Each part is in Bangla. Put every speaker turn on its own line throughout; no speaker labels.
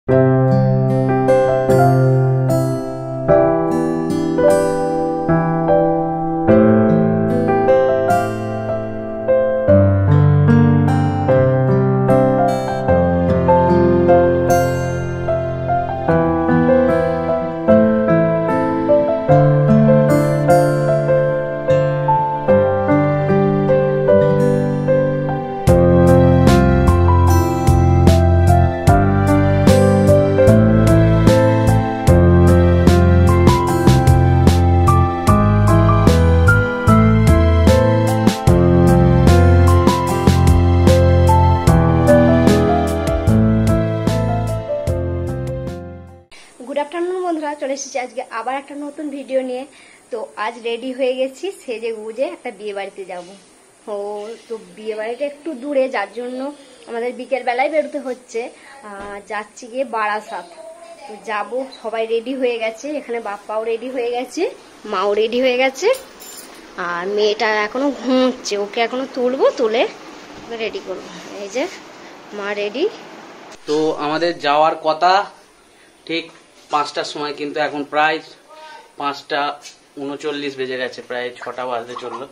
गुड आफ्टरनून बंधुरा चले एसेছি আজকে আবার একটা নতুন ভিডিও নিয়ে। তো আজ রেডি হয়ে গেছি, সেজে গুজে একটা বিয়ে বাড়িতে যাব। তো বিয়ে বাড়িটা একটু দূরে, যার জন্য আমাদের বিকেল বেলায় বেরোতে হচ্ছে। যাচ্ছি গিয়ে বারাসাত। তো যাব, সবাই রেডি হয়ে গেছে, এখানে বাপ্পাও রেডি হয়ে গেছে, মাও রেডি হয়ে গেছে, আর মেয়েটা এখনো ঘুমোচ্ছে, ওকে এখনো তুলবো, তুলে রেডি করবো। এই যে মা রেডি।
তো আমাদের যাওয়ার কথা ঠিক 5টার সময়, কিন্তু এখন প্রায় 5:39 বেজে গেছে, প্রায় 6টা বাজতে চললো।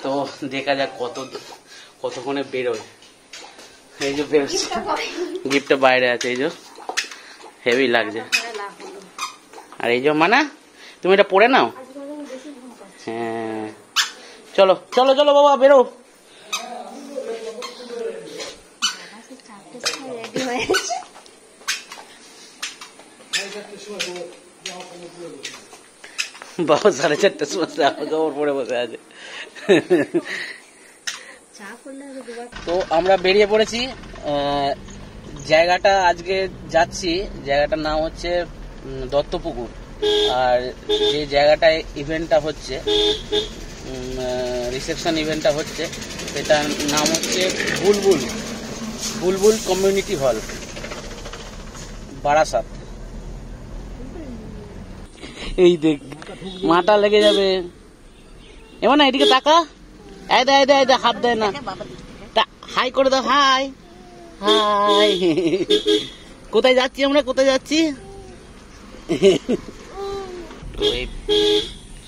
তো দেখা যাক কতক্ষণে বেরোয়। এই যে বেরোচ্ছে, গিফটটা বাইরে আছে, এই যে হেভি লাগছে। আর এই যে মানা, তুমি এটা পরে নাও। হ্যাঁ, চলো চলো চলো বাবা, বেরো। বাবা 4:30টার সময় কাপড় পরে বসে আছে। তো আমরা বেরিয়ে পড়েছি। জায়গাটা আজকে যাচ্ছি, জায়গাটার নাম হচ্ছে দত্তপুকুর। আর যে জায়গাটায় ইভেন্টটা হচ্ছে, রিসেপশন ইভেন্টটা হচ্ছে, সেটার নাম হচ্ছে বুলবুল কমিউনিটি হল, বারাসাত। এই দেখ, মাথা লেগে যাবে। এমন না, এদিকে তাকা। এই দে হাত দেয় না, হাই করে দাও। High high. কোথায় যাচ্ছি আমরা, কোথায় যাচ্ছি?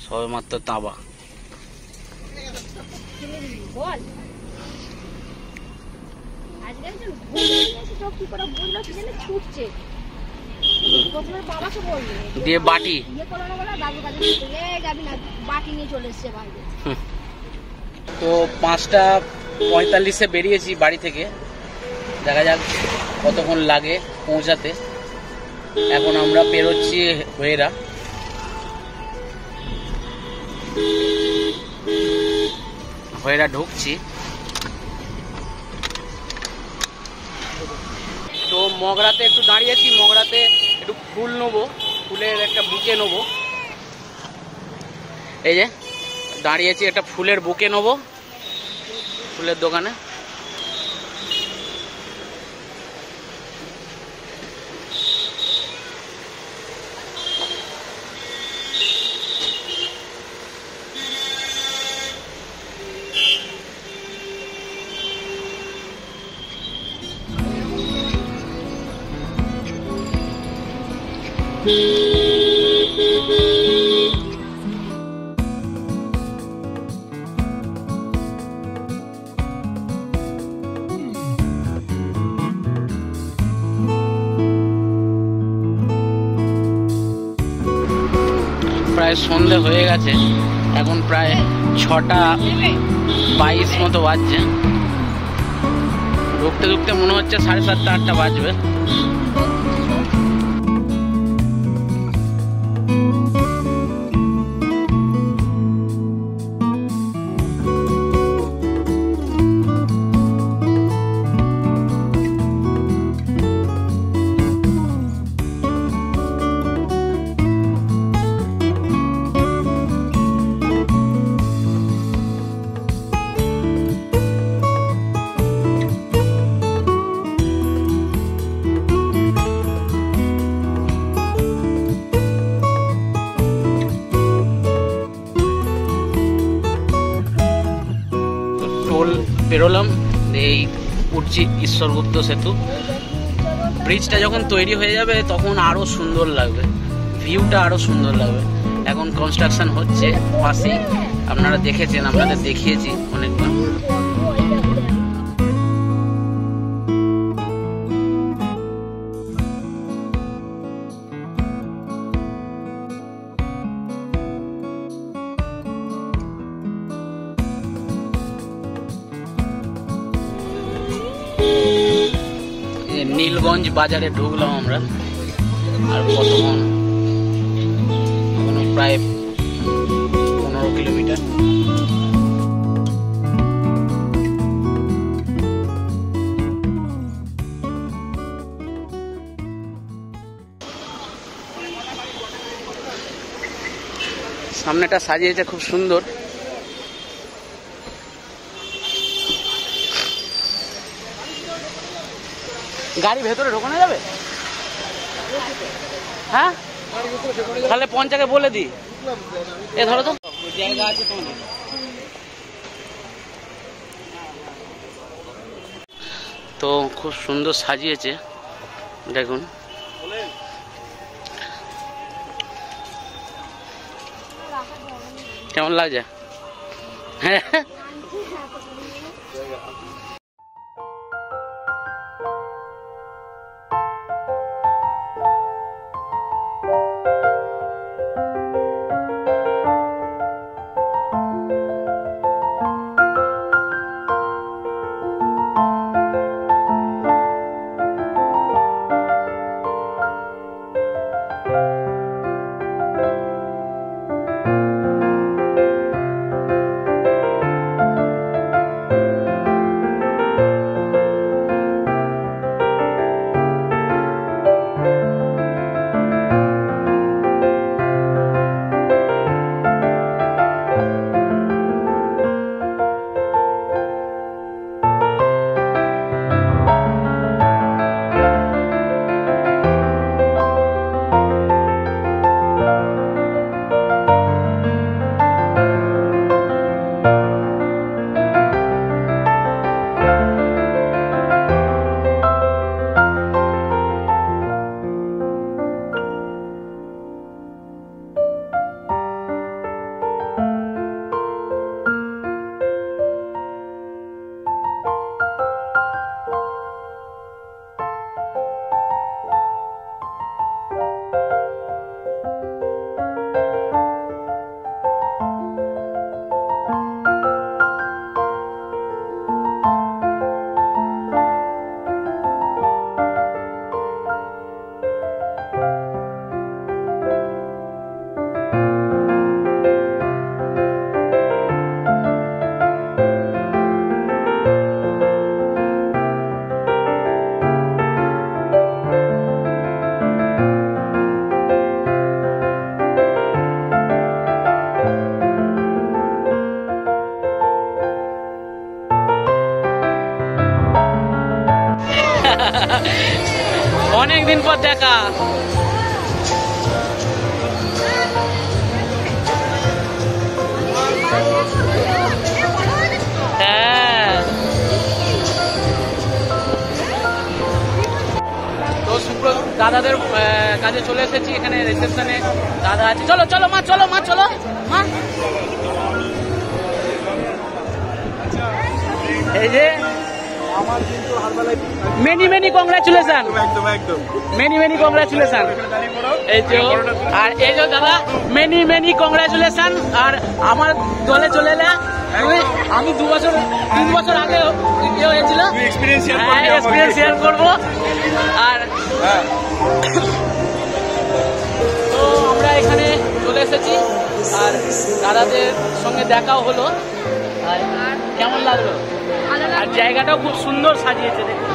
সবে মাত্র তাবা। দিয়ে বাটি তো 5:45 বেরিয়েছি বাড়ি থেকে। দেখা যাক কতক্ষণ লাগে পৌঁছাতে। এখন আমরা পেরোচ্ছি হয়েরা ঢুকছি। তো মগরাতে একটু দাঁড়িয়েছি, মগরাতে একটু ফুল নেবো, ফুলের একটা বুকে নেবো। এই যে দাঁড়িয়েছি, একটা ফুলের বুকে নেবো ফুলের দোকানে। প্রায় সন্ধে হয়ে গেছে, এখন প্রায় 6:22 মতো বাজছে। ঢুকতে মনে হচ্ছে 7:30 8টা বাজবে। পেরোলাম, এই উঠছি ঈশ্বরগুপ্ত সেতু। ব্রিজটা যখন তৈরি হয়ে যাবে তখন আরো সুন্দর লাগবে, ভিউটা আরো সুন্দর লাগবে। এখন কনস্ট্রাকশন হচ্ছে পাশেই, আপনারা দেখেছেন, আপনাদের দেখিয়েছি অনেকবার। নীলগঞ্জ বাজারে ঢুকলাম আমরা, আর কতক্ষণ, প্রায় 15 কিলোমিটার। সামনেটা সাজিয়েছে খুব সুন্দর। গাড়ি ভেতরে ঢোকানো যাবে? হ্যাঁ, তাহলে পঞ্চাকে বলে দিই। এ ধরো তো, জায়গা আছে তোমাদের। তো খুব সুন্দর সাজিয়েছে, দেখুন। কেমন লাগছে? হ্যাঁ, অনেকদিন পর দেখা। হ্যাঁ, তো শুক্র দাদাদের কাজে চলে এসেছি, এখানে রিসেপশনে দাদা আছে। চলো চলো মা, চলো মা, চলো মা। এই যে many many congratulation, many many congratulation. এই যে, আর এই যে দাদা, মেনি মেনি কংগ্রাচুলেশন। আর আমার দলে চলে এলে, আমি 3 বছর আগে ইয়ে হয়েছিল, এক্সপিরিয়েন্স শেয়ার করবো। আর তো আমরা এখানে চলে এসেছি, আর দাদাদের সঙ্গে দেখাও হলো। আর কেমন লাগলো? আর জায়গাটাও খুব সুন্দর সাজিয়েছে, দেখুন।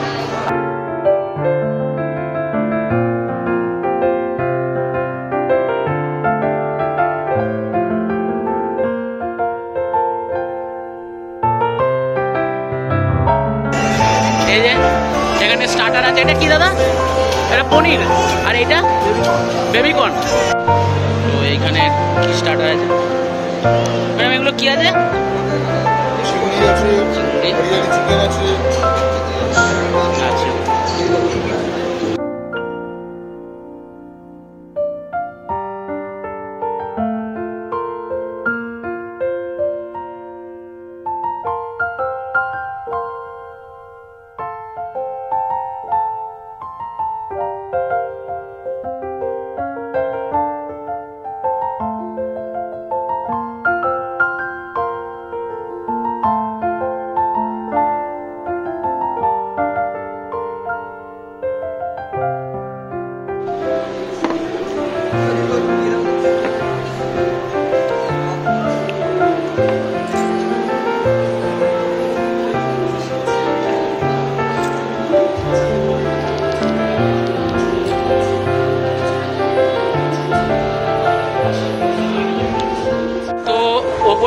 এই যে এখানে স্টার্টার আছে, এটা কি দাদা? এটা পনির, আর এটা বেবিকর্ন। তো এইখানে কি স্টার্টার আছে ম্যাম? এগুলো কি আছে? চিংড়ি, চিকেন আছে। আচ্ছা,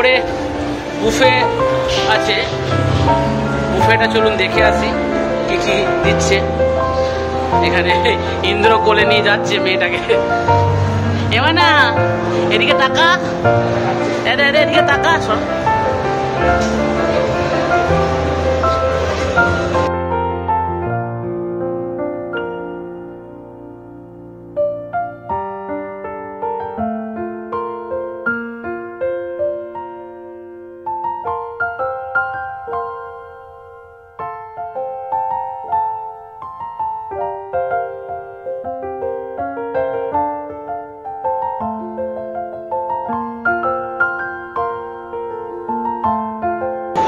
ওপরে বুফে আছে, বুফেটা চলুন দেখে আসি কি কি দিচ্ছে। এখানে ইন্দ্র কোলে নিয়ে যাচ্ছে মেয়েটাকে। এবার না এদিকে তাকা, এদিকে তাকা।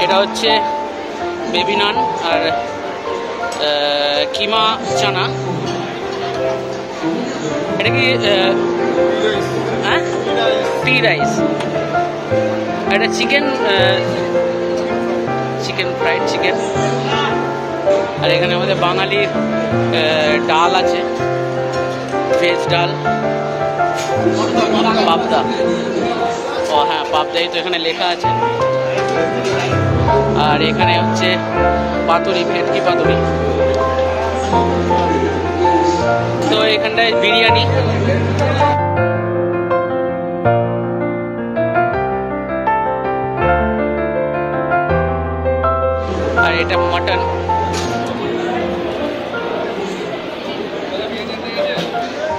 এটা হচ্ছে বেবি নান আর কিমা চানা। এটা কি হ্যাঁ টি রাইস। এটা চিকেন, চিকেন ফ্রাইড চিকেন। আর এখানে আমাদের বাঙালির ডাল আছে, ভেজ ডাল, পাবদা। ও হ্যাঁ পাবদাই তো এখানে লেখা আছে। আর এখানে হচ্ছে পাতুরি, ভেটকি পাতুরি। তো এখানটায় বিরিয়ানি। আর এটা মটন।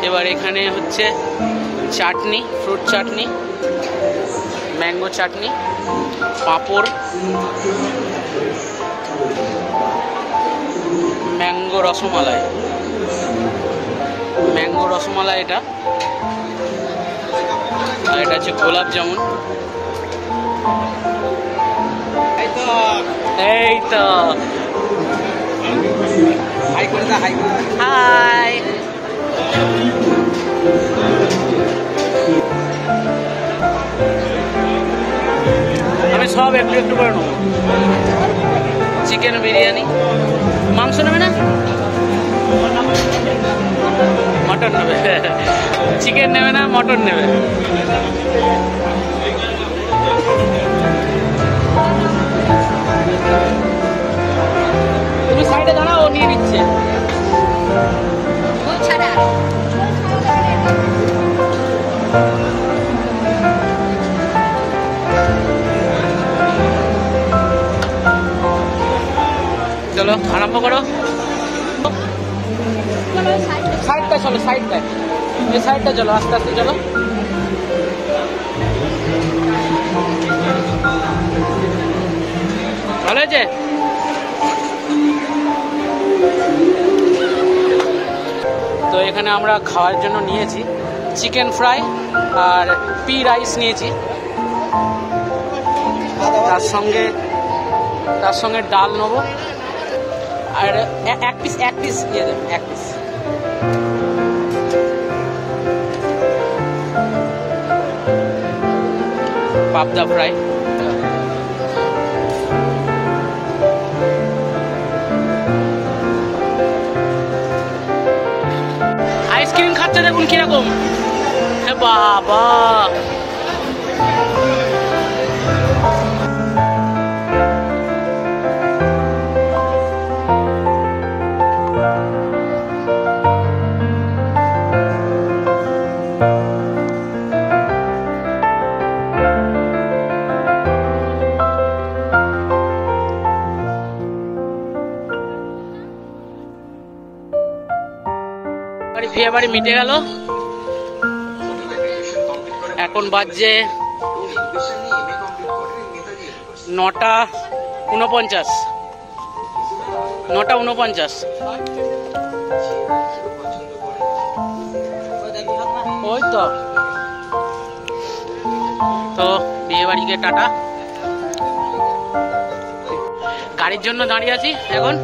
এবার এখানে হচ্ছে চাটনি, ফ্রুট চাটনি, ম্যাঙ্গো চাটনি, পাঁপড়, ম্যাঙ্গো রসমালাই, ম্যাঙ্গো রসমালাই এটা। আর এটা হচ্ছে গোলাপ জামুন। এই তো হাই। আমি সব একটু একটু করে নেবো। চিকেন বিরিয়ানি। মাংস নেবে না? মটন নেবে। চিকেন নেবে না, মটন নেবে। তুমি সাইডে দাঁড়াও, ও নিয়ে নিচ্ছে। চলো আরম্ভ করো। সাইডটা চলো, সাইডটা, এই সাইডটা চলো, আস্তে আস্তে চলো। ভালো হয়েছে? তো এখানে আমরা খাওয়ার জন্য নিয়েছি চিকেন ফ্রাই আর পি রাইস নিয়েছি। তার সঙ্গে ডাল নেবো। আর এক পিস দিয়ে দেবেন, এক পিস। পাবদা ফ্রাই। আইসক্রিম খাচ্ছে দেখুন কিরকম। বাবা বিয়ে বাড়ি মিটে গেল। এখন বাজছে 9:49। 9:49। ওই তো বিয়ে বাড়িকে টাটা। গাড়ির জন্য দাঁড়িয়ে আছি এখন।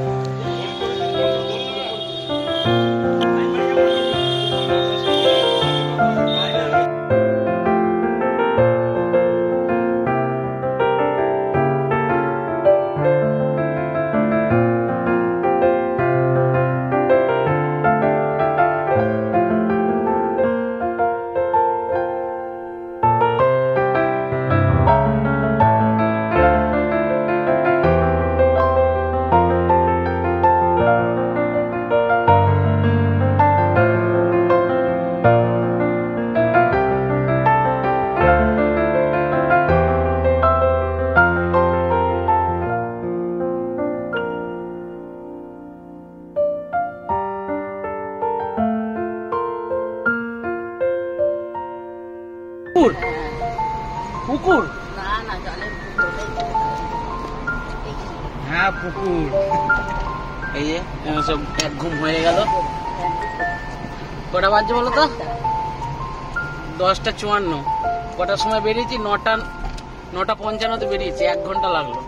পুকুর?
না না, জলের
হ্যাঁ পুকুর। এই যে সব এক ঘুম হয়ে গেল। কটা বাজছে বলো তো? 10টা 54। কটার সময় বেরিয়েছি? 9টা 9টা 55-তে বেরিয়েছি, 1 ঘন্টা লাগলো।